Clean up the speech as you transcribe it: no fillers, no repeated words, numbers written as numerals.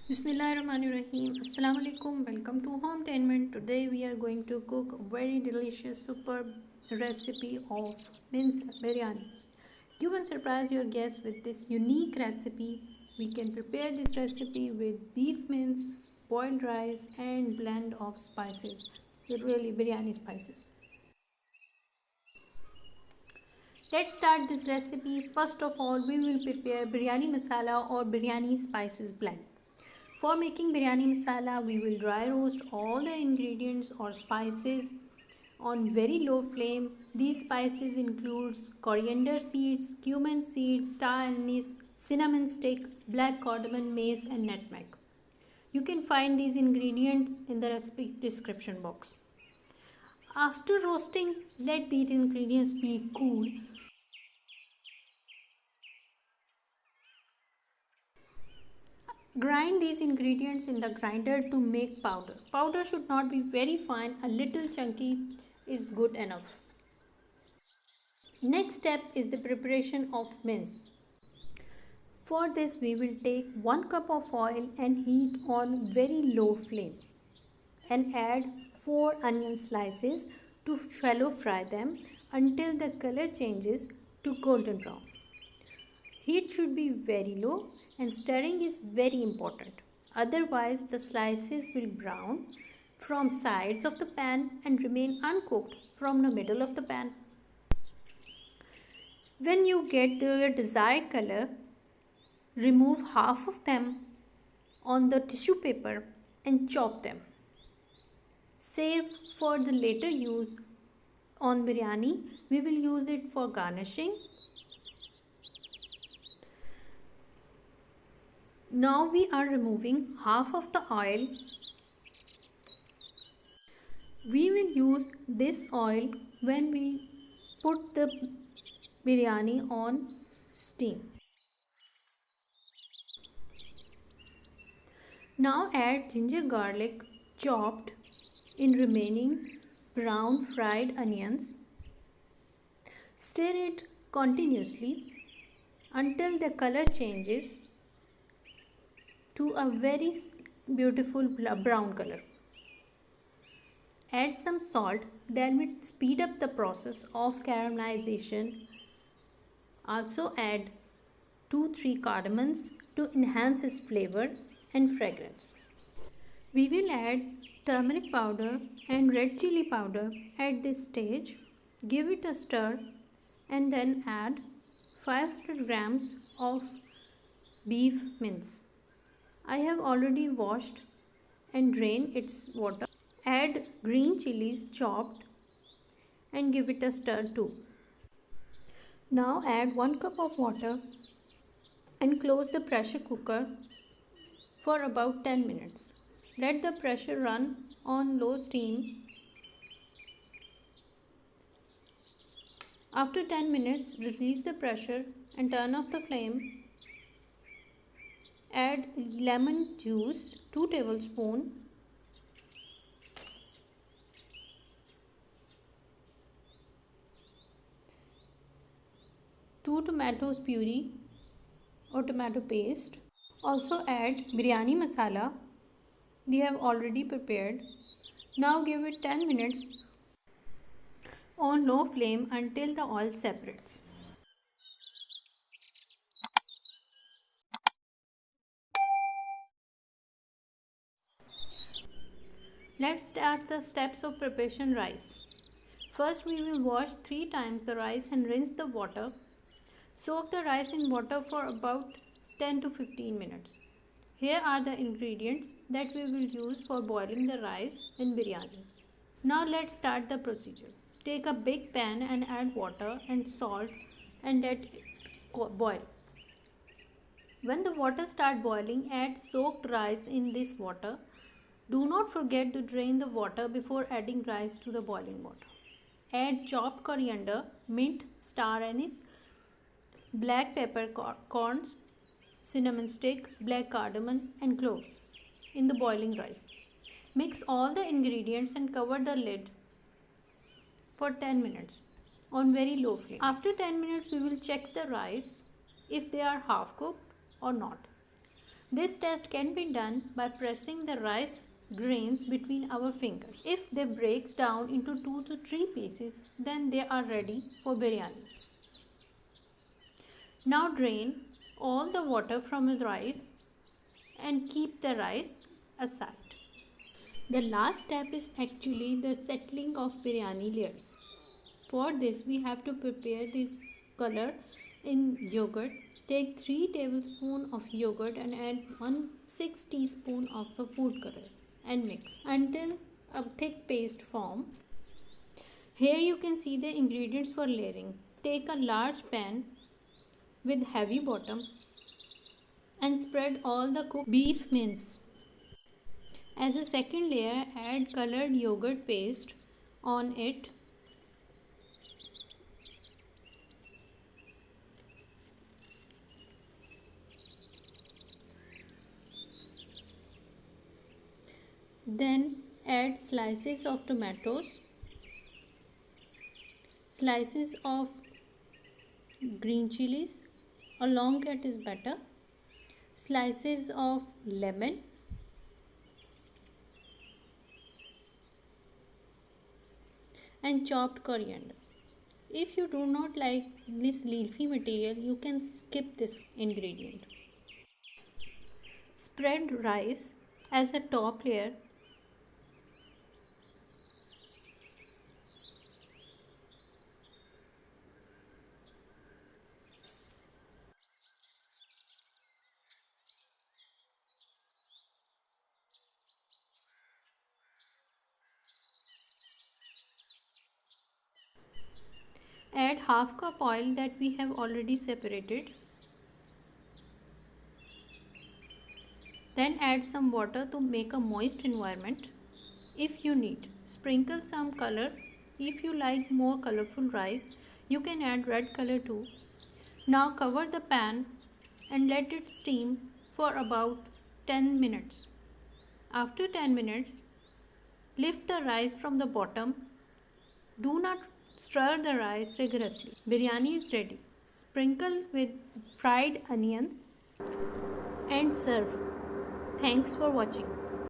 Bismillahirrahmanirrahim. Assalamu alaikum. Welcome to Hometainment. Today we are going to cook a very delicious, superb recipe of minced biryani. You can surprise your guests with this unique recipe. We can prepare this recipe with beef mince, boiled rice, and blend of spices. Really biryani spices. Let's start this recipe. First of all, we will prepare biryani masala or biryani spices blend. For making biryani masala, we will dry roast all the ingredients or spices on very low flame. These spices includes coriander seeds, cumin seeds, star anise, cinnamon stick, black cardamom, mace and nutmeg. You can find these ingredients in the recipe description box. After roasting, let these ingredients be cool. Grind these ingredients in the grinder to make powder. Powder should not be very fine, a little chunky is good enough. Next step is the preparation of mince. For this we will take 1 cup of oil and heat on very low flame and add 4 onion slices to shallow fry them until the color changes to golden brown. Heat should be very low and stirring is very important. Otherwise the slices will brown from sides of the pan and remain uncooked from the middle of the pan. When you get the desired color, remove half of them on the tissue paper and chop them. Save for the later use on biryani. We will use it for garnishing. Now we are removing half of the oil. We will use this oil when we put the biryani on steam. Now add ginger garlic chopped in remaining brown fried onions. Stir it continuously until the color changes to a very beautiful brown color. Add some salt that will speed up the process of caramelization. Also add 2-3 cardamoms to enhance its flavor and fragrance. We will add turmeric powder and red chili powder at this stage. Give it a stir and then add 500 grams of beef mince. I have already washed and drained its water. Add green chilies chopped and give it a stir too. Now add 1 cup of water and close the pressure cooker for about 10 minutes. Let the pressure run on low steam. After 10 minutes, release the pressure and turn off the flame. Add lemon juice 2 tablespoons. Two tomatoes puree or tomato paste. Also add biryani masala we have already prepared. Now give it 10 minutes on low flame until the oil separates. Let's start the steps of preparation rice. First we will wash 3 times the rice and rinse the water. Soak the rice in water for about 10 to 15 minutes. Here are the ingredients that we will use for boiling the rice in biryani. Now let's start the procedure. Take a big pan and add water and salt and let it boil. When the water starts boiling, add soaked rice in this water. Do not forget to drain the water before adding rice to the boiling water. Add chopped coriander, mint, star anise, black peppercorns, cinnamon stick, black cardamom and cloves in the boiling rice. Mix all the ingredients and cover the lid for 10 minutes on very low flame. After 10 minutes we will check the rice if they are half cooked or not. This test can be done by pressing the rice grains between our fingers. If they breaks down into 2 to 3 pieces, then they are ready for biryani. Now drain all the water from the rice and keep the rice aside. The last step is actually the settling of biryani layers. For this we have to prepare the color in yogurt. Take 3 tablespoons of yogurt and add 1/6 teaspoon of the food color and mix until a thick paste form. Here you can see the ingredients for layering. Take a large pan with heavy bottom and spread all the cooked beef mince. As a second layer, add colored yogurt paste on it. Then add slices of tomatoes, slices of green chilies, a long cut is better, slices of lemon, and chopped coriander. If you do not like this leafy material, you can skip this ingredient. Spread rice as a top layer. Add half cup oil that we have already separated. Then add some water to make a moist environment. If you need, sprinkle some color. If you like more colorful rice, you can add red color too. Now cover the pan and let it steam for about 10 minutes. After 10 minutes, lift the rice from the bottom. Do not stir the rice rigorously. Biryani is ready. Sprinkle with fried onions and serve. Thanks for watching.